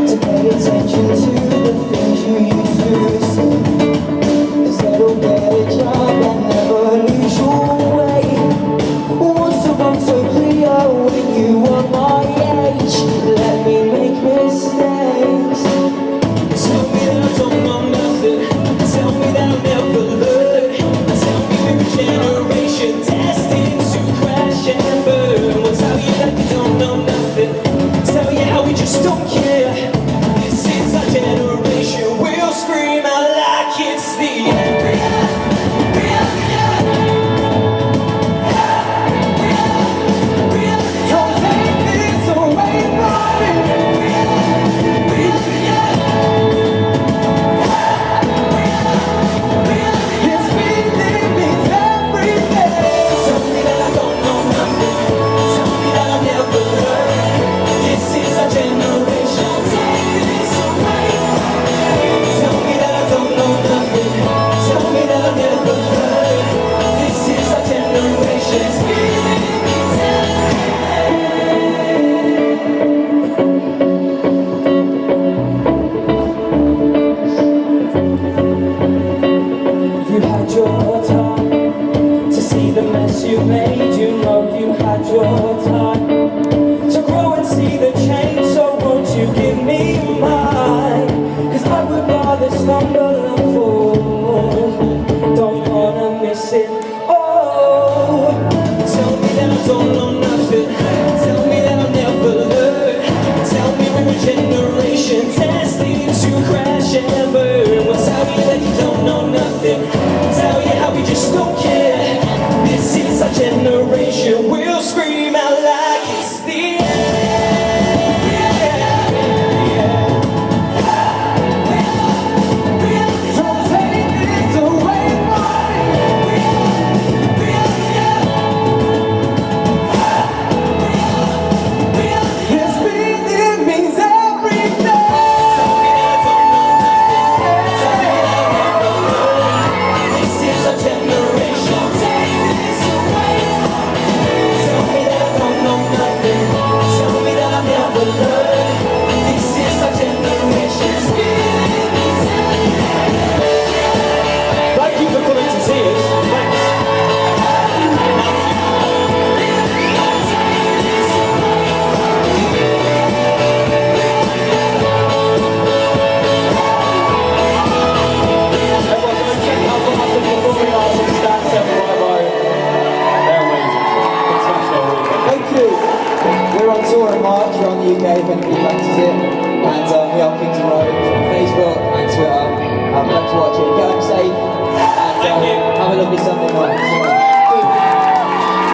to pay attention to the things you used to say. 'Cause that'll get a job and never lose your way. What's the wrong so clear when you are my age? Let me make mistakes. Tell me that I don't know nothing. Tell me that I'll never learn. Tell me we're a generation destined to crash and burn. We'll tell you that you don't know nothing. Tell you how we just don't care. This is our generation. We'll scream out like it's the end. Don't take this away from me. This feeling means everything. Tell me that I don't know nothing. Tell me that I'll never learn. This is our generation. Take this away from me. Tell me that I don't know nothing. Tell me that I'll never learn. This is our generation. This feeling means You had your time to see the mess you made. You know you had your time to grow and see the change. So won't you give me mine? 'Cause I would rather stumble and fall. Don't wanna miss it. Oh, Tell me that I don't know nothing. Tell me that I'll never learn. Tell me we're a generation destined to crash and burn. We'll tell you that you don't know nothing. Tell you how we just don't care. This is our generation. We'll scream out like it's the don't take this away from me. This feeling means everything. Tell me that I don't know nothing. Tell me that I'll never learn. This is our generation. Take this away from me. Tell me that I don't know nothing. Tell me that I'll never learn. This is our generation. Thank you for coming to see us. Thanks. Everyone go check out the massive performing artists, Stan 750. They're amazing. It's such a weekend. Thank you. We're on tour in March. We're on the UK if anybody fancies it. And we are Kingston Road.